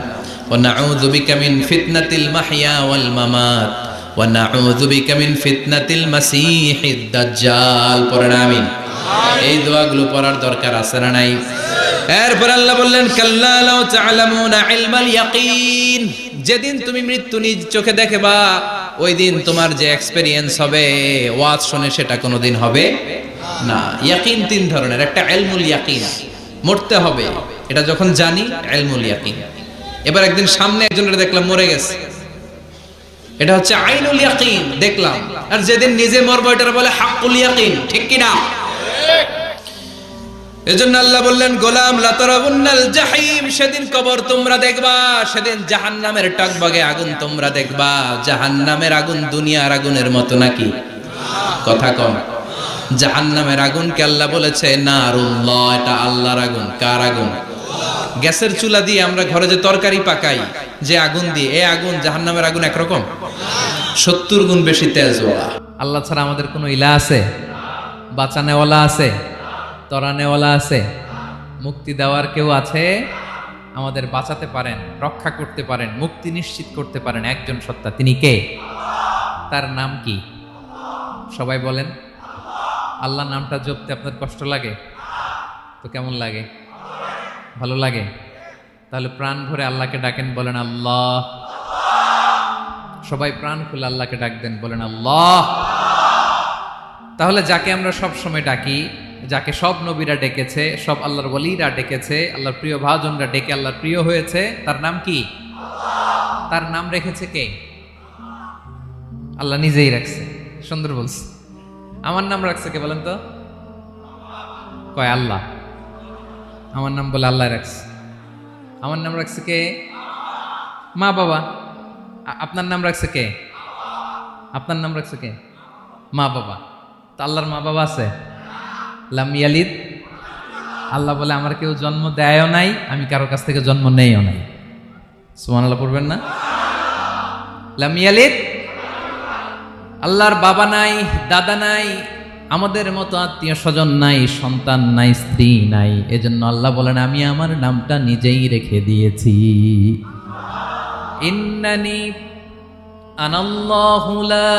ওয়া নাউযু বিকা মিন ফিতনাতিল মাহইয়া ওয়াল মামাত ওয়া নাউযু বিকা মিন ফিতনাতিল মাসীহিদ দাজ্জাল। পড়েন আমিন। এই দোয়াগুলো পড়ার দরকার আছে না নাই? এরপর আল্লাহ বললেন কাল্লা লাউ তা'লামুনা ইলমাল ইয়াকিন, যেদিন তুমি মৃত্যু নিজ চোখে দেখবা ওই দিন তোমার যে এক্সপেরিয়েন্স হবে ওয়াজ শুনে সেটা কোনোদিন হবে না। ইয়াকিন 3 ধরনের, একটা ইলমুল ইয়াকিন, মরতে হবে এটা যখন জানি, ইলমুল ইয়াকিন। এবার একদিন সামনে একজনের দেখলাম মরে গেছে, এটা হচ্ছে আইনুল ইয়াকিন, দেখলাম। আর যেদিন নিজে মরবো এটার বলে হাক্কুল ইয়াকিন, ঠিক কি না? এজন্য আল্লাহ বললেন গোলাম লা তারাউন্নাল জাহিম, সেদিন কবর তোমরা দেখবা, সেদিন জাহান্নামের টকবগে আগুন তোমরা দেখবা। জাহান্নামের আগুন দুনিয়ার আগুনের মতো নাকি? কথা কম। জাহান্নামের আগুনকে আল্লাহ বলেছে নারুল্লাহ, এটা আল্লাহর আগুন। কার আগুন? গ্যাসের চুলা দিয়ে আমরা ঘরে যে তরকারি পাকাই যে আগুন দিয়ে, এই আগুন জাহান্নামের আগুন একরকম, 70 গুণ বেশি তেজওয়ালা। আল্লাহ ছাড়া আমাদের কোনো ইলাহ আছে? বাঁচানেওয়ালা আছে? তরানেওয়ালা আছে? মুক্তি দেওয়ার কেউ আছে? আমাদের বাঁচাতে পারেন, রক্ষা করতে পারেন, মুক্তি নিশ্চিত করতে পারেন একজন সত্তা। তিনি কে? তার নাম কি? সবাই বলেন। আল্লাহ নামটা জপতে আপনার কষ্ট লাগে তো কেমন লাগে? ভালো লাগে? তাহলে প্রাণ ভরে আল্লাহকে ডাকেন, বলেন আল্লাহ। সবাই প্রাণ খুলে আল্লাহকে ডাক দেন, বলেন আল্লাহ। তাহলে যাকে আমরা সব সময় ডাকি, যাকে সব নবীরা ডেকেছে, সব আল্লাহর ওয়ালিরা ডেকেছে, আল্লাহর প্রিয় ভাজনরা ডেকে আল্লাহর প্রিয় হয়েছে, তার নাম কি? তার নাম রেখেছে কে? আল্লাহ নিজেই রাখছে। সুন্দর বলছে। আমার নাম রাখছে কে বলেন তো? কয় আল্লাহ। আমার নাম বলে আল্লাহ রাখছে। আমার নাম রাখছে কে? মা বাবা। আপনার নাম রাখছে কে? আপনার নাম রাখছে কে? মা বাবা। তো আল্লাহর মা বাবা আছে? লাম ইয়ালিদ, আল্লাহ বলে আমার কেউ জন্ম দেয়ও নাই, আমি কারো কাছ থেকে জন্ম নেইও নাই। সুবহানাল্লাহ পড়বেন না? লাম ইয়ালিদ, আল্লাহর বাবা নাই, দাদা নাই, আমাদের মতো আত্মীয় স্বজন নাই, সন্তান নাই, স্ত্রী নাই। এজন্য আল্লাহ বলেন আমি আমার নামটা নিজেই রেখে দিয়েছি। ইন্নানি আনাল্লাহু লা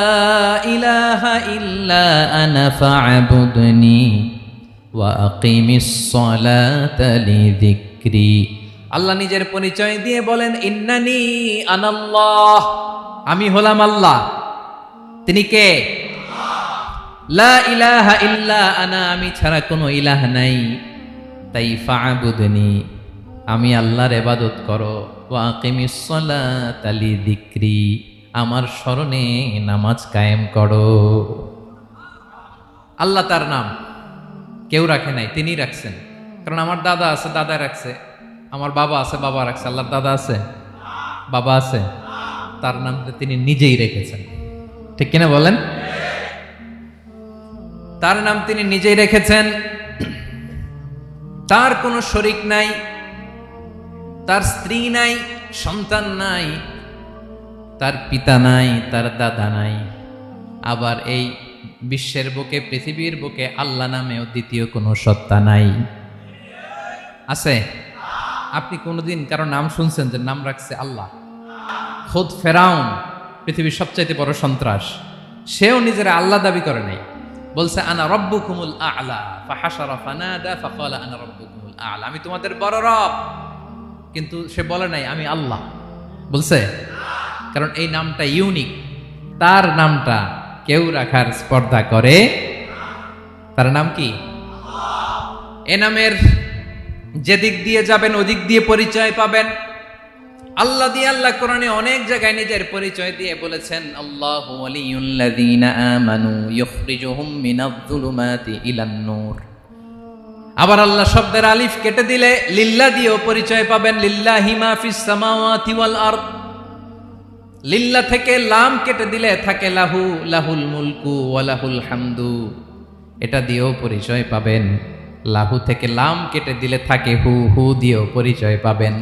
ইলাহা ইল্লা আনা ফা'বুদনি ওয়া আকিমিস সালাতা লিযিকরি। আল্লাহ নিজের পরিচয় দিয়ে বলেন ইন্নানি আনাল্লাহ, আমি হলাম আল্লাহ। তিনি কে? লা ইলাহা ইল্লা আনা, আমি ছাড়া কোনো ইলাহ নাই। তাই ফা'বুদনি, আমি আল্লাহর ইবাদত করো। ওয়া আকিমিস সালাতা লিযিকরি, আমার স্মরণে নামাজ কায়েম করো। আল্লাহ তার নাম কেউ রাখে নাই, তিনি রাখছেন। কারণ আমার দাদা আছে, দাদা রাখছে। আমার বাবা আছে, বাবা রাখছে। আল্লাহর দাদা আছে? বাবা আছে? তার নাম তিনি নিজেই রেখেছেন। ঠিক কিনা বলেন? তার নাম তিনি নিজেই রেখেছেন। তার কোনো শরীক নাই, তার স্ত্রী নাই, সন্তান নাই, তার পিতা নাই, তার দাদা নাই। আবার এই বিশ্বের বুকে, পৃথিবীর বুকে আল্লাহ নামেও দ্বিতীয় কোনো সত্তা নাই। আছে? আপনি কোনোদিন কারো নাম শুনছেন যে নাম রাখছে আল্লাহ? খুদ ফেরাউন, পৃথিবীর সবচাইতে বড় সন্ত্রাস, সেও নিজের আল্লাহ দাবি করে নাই। বলছে আনা রব্বুকুমুল আ'লা, ফাহাশারা ফানাদা ফাকালা আনা রব্বুকুমুল আ'লা, আমি তোমাদের বড় রব। কিন্তু সে বলে নাই আমি আল্লাহ। বলছে? কারণ এই নামটা ইউনিক। তার নামটা কেউ রাখার স্পর্ধা করে। তার নাম কি? এ নামের যেদিক দিয়ে যাবেন ওদিক দিয়ে পরিচয় পাবেন। আল্লাহ দিয়ে আল্লাহ কোরআনে অনেক জায়গায় নিজের পরিচয় দিয়ে বলেছেন, আল্লাহু ওয়ালিয়ুল্লাযীনা আমানু ইউখরিজুহুম মিনায-যুলুমাতি ইলান-নূর। আবার আল্লাহ শব্দের আলিফ কেটে দিলে লিল্লাহ দিয়েও পরিচয় পাবেন, লিল্লাহি মা ফিস সামাওয়াতি ওয়াল আরদ। লিল্লাহ থেকে লাম কেটে দিলে থাকে লাহু, লাহুল মুলকু ওয়া লাহুল হামদু, এটা দিয়েও পরিচয় পাবেন। লাহু থেকে লাম কেটে দিলে থাকে হু, হু দিয়েও পরিচয় পাবেন।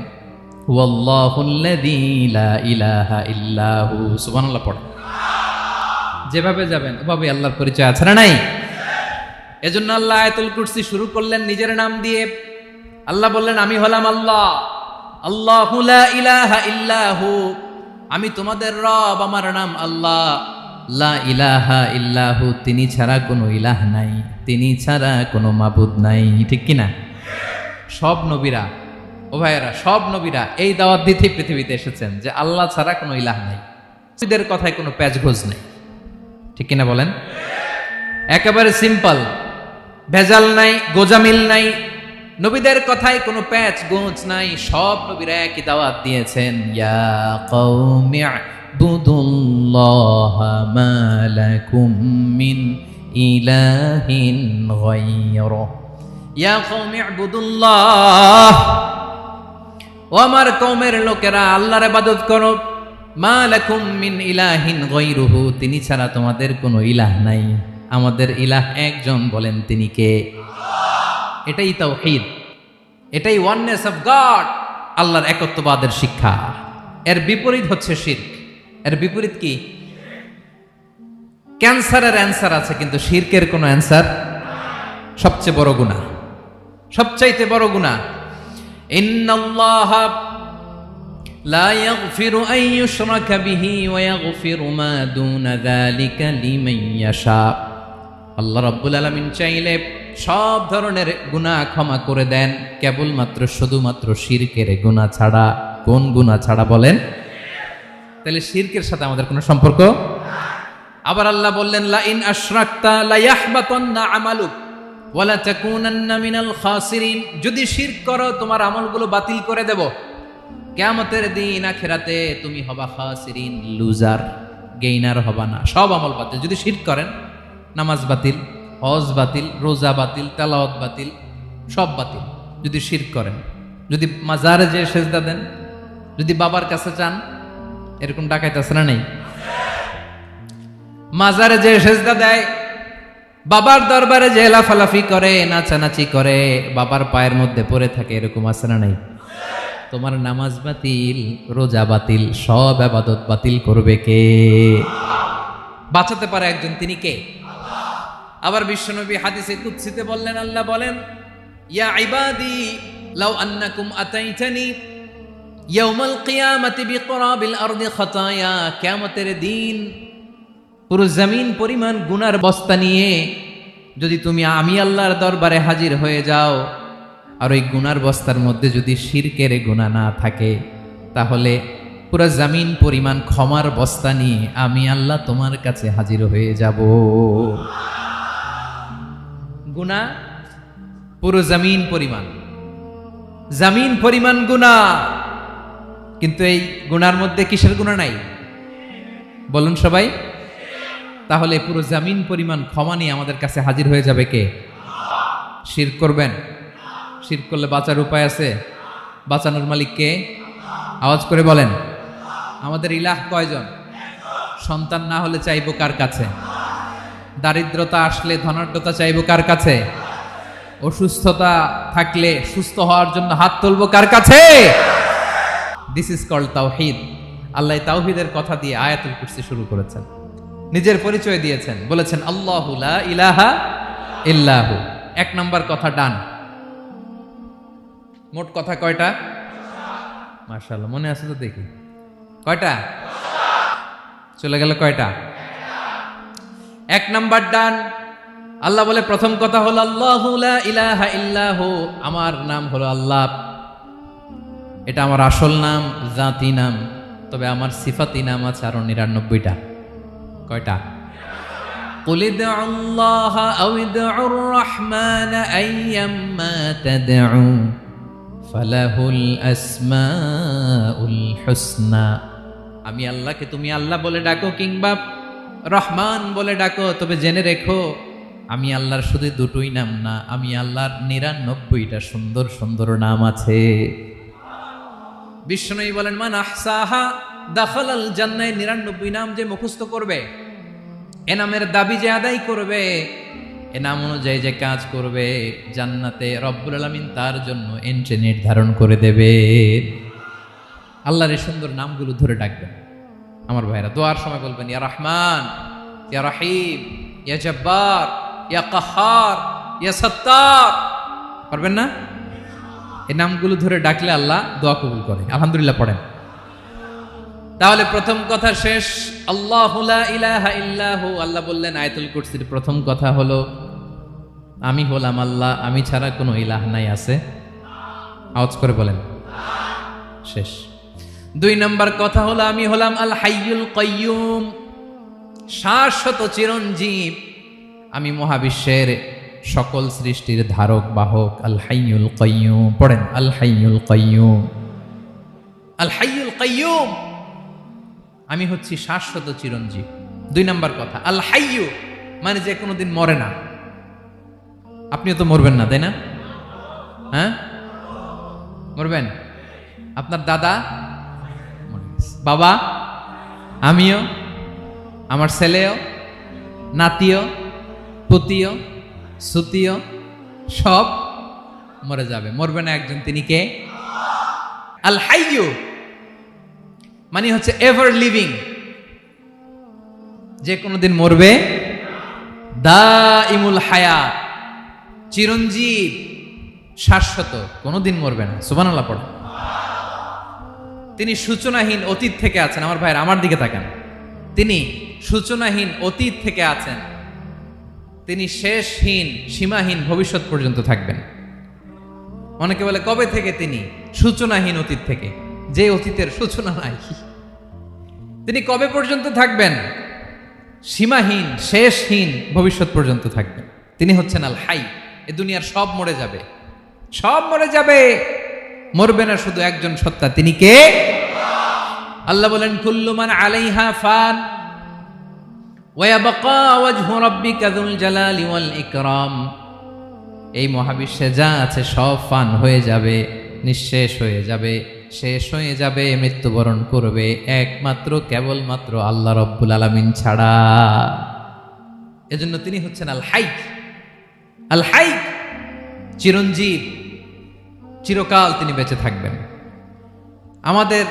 ওয়াল্লাহুল্লাযী লা ইলাহা ইল্লাহু, সুবহানাল্লাহ পড়ে। যেভাবে যাবেন ওভাবে আল্লাহর পরিচয় আছে না নাই? এজন্য আল্লাহ আয়াতুল কুরসি শুরু করলেন নিজের নাম দিয়ে। আল্লাহ বললেন, আমি হলাম আল্লাহ, আল্লাহু লা ইলাহা ইল্লাহু, আমি তোমাদের রব, আমার নাম আল্লাহ। লা ইলাহা ইল্লাহু, তিনি ছাড়া কোনো ইলাহ নাই, তিনি ছাড়া কোনো মাবুদ নাই। ঠিক কিনা? সব নবীরা, ও ভাইয়েরা, সব নবীরা এই দাওয়াত দিতে পৃথিবীতে এসেছেন যে আল্লাহ ছাড়া কোনো ইলাহ নাই, নবীদের কথায় কোনো প্যাচগোজ নেই। ঠিক কিনা বলেন? একেবারে সিম্পল, ভেজাল নাই, গোজামিল নাই, নবীদের কথায় কোনো প্যাচ গোঁজ নাই। সব নবীরা একই দাওয়াত দিয়েছেন, ইয়া কওমি ইবুদুল্লাহা মা লাকুম মিন ইলাহিন গায়রুহু, ইয়া কওমি ইবুদুল্লাহ, ও আমার কওমের লোকেরা আল্লাহর ইবাদত করো, মা লাকুম মিন ইলাহিন গায়রুহু, তিনি ছাড়া তোমাদের কোনো ইলাহ নাই, আমাদের ইলাহ একজন, বলেন তিনি কে? এটাই তাওহীদ, এটাই ওয়াননেস অফ গড, আল্লাহর একত্ববাদের শিক্ষা। এর বিপরীত হচ্ছে শিরক। এর বিপরীত কি? ক্যান্সারের অ্যান্সার আছে কিন্তু শিরকের কোনো অ্যান্সার। সবচেয়ে বড় গুনাহ, সবচাইতে বড় গুনাহ। ইন্নাল্লাহা লা ইয়াগফিরু আন ইউশরাকা বিহি ওয়া ইয়াগফিরু মা দুনা যালিকা লিমান ইয়াশা। আল্লাহ রাব্বুল আলামিন চাইলে সব ধরনের গুনাহ ক্ষমা করে দেন, কেবলমাত্র শুধুমাত্র শিরকের গুনাহ ছাড়া। কোন গুনাহ ছাড়া বলেন? তাহলে শিরকের সাথে আমাদের কোনো সম্পর্ক। আবার আল্লাহ বললেন, লা ইন আশরাকতা লা ইয়াহবাতান্না আমালুক ওয়া লা তাকুনান্না মিনাল খাসিরিন, যদি শিরক করো তোমার আমলগুলো বাতিল করে দেব, কিয়ামতের দিন আখিরাতে তুমি হবা খাসিরিন, লুজার, গেইনার হবা না, সব আমল বাতিল। যদি শিরক করেন, নামাজ বাতিল, হজ বাতিল, রোজা বাতিল, তেলাওয়াত বাতিল, সব বাতিল যদি শিরক করেন। যদি মাজারে যে সেজদা দেন, যদি বাবার কাছে চান, এরকম ডাকাইত আছে না নেই? মাজারে যে সেজদা দেয়, বাবার দরবারে যে লাফালাফি করে, নাচানাচি করে, বাবার পায়ের মধ্যে পড়ে থাকে, এরকম আছে না নাই? তোমার নামাজ বাতিল, রোজা বাতিল, সব ইবাদত বাতিল করবে কে? বাঁচাতে পারে একজন, তিনি কে? আবার বিশ্বনবী হাদিসে কুদসিতে বললেন, আল্লাহ বলেন, ইয়া ইবাদি লাউ আন্নাকুম আতাইতানি ইয়াউমাল কিয়ামাতি বিকরাবিল আরদি খাতায়া, কিয়ামতের দিন পুরো জমিন পরিমাণ গুনার বস্তা নিয়ে যদি তুমি আমি আল্লাহর দরবারে হাজির হয়ে যাও, আর ওই গুনার বস্তার মধ্যে যদি শিরকের গুনাহ না থাকে, তাহলে পুরো জমিন পরিমাণ ক্ষমার বস্তা নিয়ে আমি আল্লাহ তোমার কাছে হাজির হয়ে যাব। গুনাহ পুরো জমিন পরিমাণ গুনাহ, কিন্তু এই গুনার মধ্যে কিসের গুনাহ নাই? বলুন সবাই। তাহলে পুরো জমিন পরিমাণ ক্ষমা নিয়ে আমাদের কাছে হাজির হয়ে যাবে কে? শিরক করবেন? শিরক করলে বাঁচার উপায় আছে? বাঁচানোর মালিক কে? আওয়াজ করে বলেন। আমাদের ইলাহ কয়জন? সন্তান না হলে চাইবো কার কাছে? দারিদ্রতা আসলে ধনাঢ্যতা চাইবো কার কাছে? অসুস্থতা থাকলে সুস্থ হওয়ার জন্য হাত তুলবো কার কাছে? দিস ইজ কল্ড তাওহীদ। আল্লাহ তাওহীদের কথা দিয়ে আয়াতুল কুরসি শুরু করেছেন, নিজের পরিচয় দিয়েছেন, বলেছেন আল্লাহু লা ইলাহা ইল্লাহু। এক নাম্বার কথা ডান। মোট কথা কয়টা? মাশাআল্লাহ, মনে আছে তো দেখি। কয়টা? চলে গেল কয়টা? এক নাম্বার ডান। আল্লাহ বলে প্রথম কথা হলো আল্লাহু লা ইলাহা ইল্লাহু, আমার নাম হলো আল্লাহ। এটা আমার আসল নাম, জাতি নাম। তবে আমার সিফাতি নাম আছে আরো ৯৯টা। কয়টা? قل ادعوا الله أو ادعوا الرحمن أيما تدعوا ফালাহুল আসমাউল হুসনা। আমি আল্লাহকে তুমি আল্লাহ বলে ডাকো কিংবা রহমান বলে ডাকো, তবে জেনে রেখো আমি আল্লাহর শুধু দুটোই নাম না, আমি আল্লাহর 99টা সুন্দর সুন্দর নাম আছে। বিষ্ণুই বলেন মান আহসাহা দাখালাল জান্নাহ। 99 নাম যে মুখস্থ করবে, এ নামের দাবি যে আদায় করবে, এ নাম অনুযায়ী যে কাজ করবে, জান্নাতে রব্বুল আলামিন তার জন্য এন্ট্রি নির্ধারণ করে দেবে। আল্লাহর এই সুন্দর নামগুলো ধরে ডাকবেন। আমার ভাইরা দোয়ার সময় বলবেন ইয়া রহমান, ইয়া রহিম, ইয়া জব্বার, ইয়া কাহ্হার, ইয়া সত্তার। পারবেন না? এই নামগুলো ধরে ডাকলে আল্লাহ দোয়া কবুল করে। আলহামদুলিল্লাহ পড়েন। তাহলে প্রথম কথা শেষ। আল্লাহু লা ইলাহা ইল্লাহু। আল্লাহ বললেন আয়াতুল কুরসির প্রথম কথা হলো আমি হলাম আল্লাহ, আমি ছাড়া কোনো ইলাহ নাই। আছে? আওয়াজ করে বলেন। শেষ। 2 নম্বর কথা হলো আমি হলাম আল হাইয়ুল কাইয়ুম, শাশ্বত চিরঞ্জীব। আমি মহাবিশ্বের সকল সৃষ্টির ধারক বাহক। আল হাইয়ুল কাইয়ুম। পড়েন আল হাইয়ুল কাইয়ুম। আল হাইয়ুল কাইয়ুম, আমি হচ্ছি শাশ্বত চিরঞ্জীব। 2 নম্বর কথা আল হাইয়ু, মানে যে কোনোদিন মরে না। আপনিও তো মরবেন না, তাই না? হ্যাঁ, মরবেন। আপনার দাদা, বাবা, আমিও, আমার ছেলেও, নাতিও, পুতিও, সুতিও সব মরে যাবে। মরবে না একজন, তিনি কে? আল হাইয়ু মানে হচ্ছে এভার লিভিং, যে কোনোদিন মরবে। দাইমুল হায়াত, চিরঞ্জীব, শাশ্বত, কোনোদিন মরবে না। সুবহানাল্লাহ পড়ে। তিনি সূচনাহীন অতীত থেকে আছেন। আমার ভাইয়ের আমার দিকে তাকান। তিনি সূচনাহীন অতীত থেকে আছেন, তিনি শেষহীন সীমাহীন ভবিষ্যৎ পর্যন্ত থাকবেন। অনেকে বলে কবে থেকে? তিনি সূচনাহীন অতীত থেকে, যে অতীতের সূচনা নাই। তিনি কবে পর্যন্ত থাকবেন? সীমাহীন শেষহীন ভবিষ্যৎ পর্যন্ত থাকবেন। তিনি হচ্ছেন আল হাই। এ দুনিয়ার সব মরে যাবে, সব মরে যাবে, মরবে না শুধু একজন সত্তা। তিনি কে? আল্লাহ বলেন কুল্লু মান আলাইহা ফান ওয়া ইয়াবকা ওয়াজহু রাব্বিকা যুল জালালি ওয়াল ইকরাম। এই মহাবিশ্বে যা আছে সব ফান হয়ে যাবে, নিঃশেষ হয়ে যাবে, শেষ হয়ে যাবে, মৃত্যুবরণ করবে, একমাত্র কেবলমাত্র আল্লাহ রব্বুল আলামিন ছাড়া। এজন্য তিনি হচ্ছেন আল হাই। আল হাই, চিরঞ্জীব, চিরকাল তিনি বেঁচে থাকবেন। আমাদের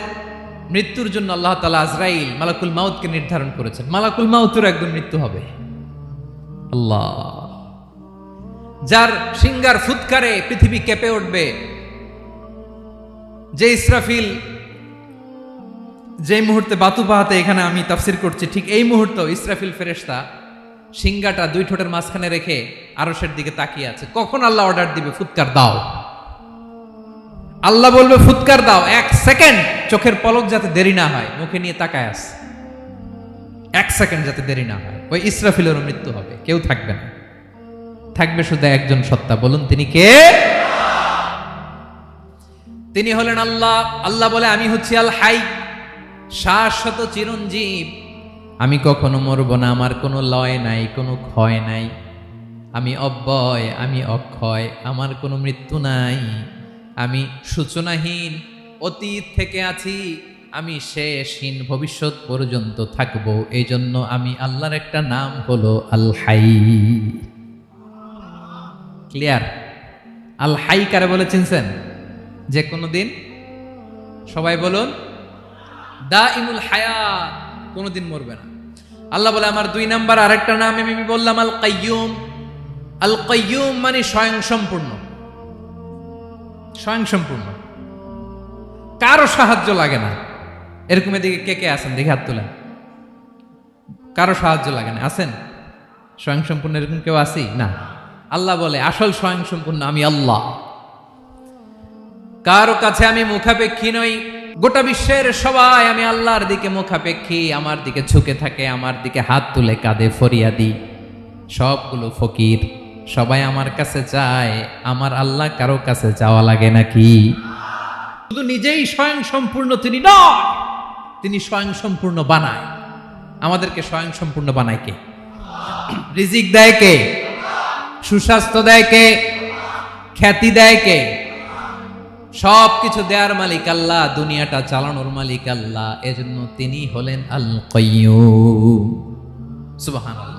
মৃত্যুর জন্য আল্লাহ তাআলা আজরাইল মালাকুল মাউতকে নির্ধারণ করেছেন। মালাকুল মাউতের একদম মৃত্যু হবে। আল্লাহ, যার সিংগার ফুৎকারে পৃথিবী কেঁপে উঠবে, যে ইসরাফিল যে মুহূর্তে বাতু পাহাতে এখানে আমি তাফসির করছি, ঠিক এই মুহূর্তে ইসরাফিল ফেরেশতা সিংগাটা 2 ঠোঁটের মাঝখানে রেখে আরশের দিকে তাকিয়ে আছে। কখন আল্লাহ অর্ডার দিবে ফুৎকার দাও, আল্লাহ বলবে ফুৎকার দাও, 1 সেকেন্ড চোখের পলক যাতে দেরি না হয়, মুখে নিয়ে তাকায় আছে, 1 সেকেন্ড যাতে দেরি না হয়। ওই ইসরাফিলেরও মৃত্যু হবে, কেউ থাকবে না, থাকবে শুধু একজন সত্তা। বলুন তিনি কে? তিনি হলেন আল্লাহ। আল্লাহ বলে আমি হচ্ছি আল হাই, শাশ্বত চিরঞ্জীব। আমি কখনো মরব না, আমার কোনো লয় নাই, কোনো ক্ষয় নাই। আমি অব্যয়, আমি অক্ষয়, আমার কোনো মৃত্যু নাই। আমি সূচনাহীন অতীত থেকে আছি, আমি শেষহীন ভবিষ্যৎ পর্যন্ত থাকবো। এই জন্য আমি আল্লাহর একটা নাম হলো আল হাই। ক্লিয়ার? আল হাই কারে বলে চিনছেন? যে কোনো দিন, সবাই বলুন, দাইমুল হায়াত, কোনোদিন মরবে না। আল্লাহ বলে আমার 2 নাম্বার আরেকটা নাম আমি বললাম আল কাইয়ুম। আল কাইয়ুম মানে স্বয়ং সম্পূর্ণ, স্বয়ং সম্পূর্ণ, কারো সাহায্য লাগে না। এরকম এদিকে কে কে আছেন দেখে হাত তোলেন। কারো সাহায্য লাগে না, আছেন? স্বয়ং সম্পূর্ণ এরকম কেউ আছি না? আল্লাহ বলে আসল স্বয়ং সম্পূর্ণ আমি আল্লাহ। কারো কাছে আমি মুখাপেক্ষী নই। গোটা বিশ্বের সবাই আমি আল্লাহর দিকে মুখাপেক্ষী, আমার দিকে ঝুঁকে থাকে, আমার দিকে হাত তুলে কাঁদে ফরিয়াদি। সবগুলো ফকির, সবাই আমার কাছে চায়। আমার আল্লাহ কারো কাছে চাওয়া লাগে নাকি? শুধু নিজেই স্বয়ং সম্পূর্ণ তিনি নয়, তিনি স্বয়ং সম্পূর্ণ বানায়। আমাদেরকে স্বয়ং সম্পূর্ণ বানায় কে? রিজিক দেয় কে? সুস্বাস্থ্য দেয় কে? খ্যাতি দেয় কে? সবকিছু দেয়ার মালিক আল্লাহ, দুনিয়াটা চালানোর মালিক আল্লাহ। এজন্য তিনি হলেন আল কাইয়্যুম। সুবহানাল্লাহ।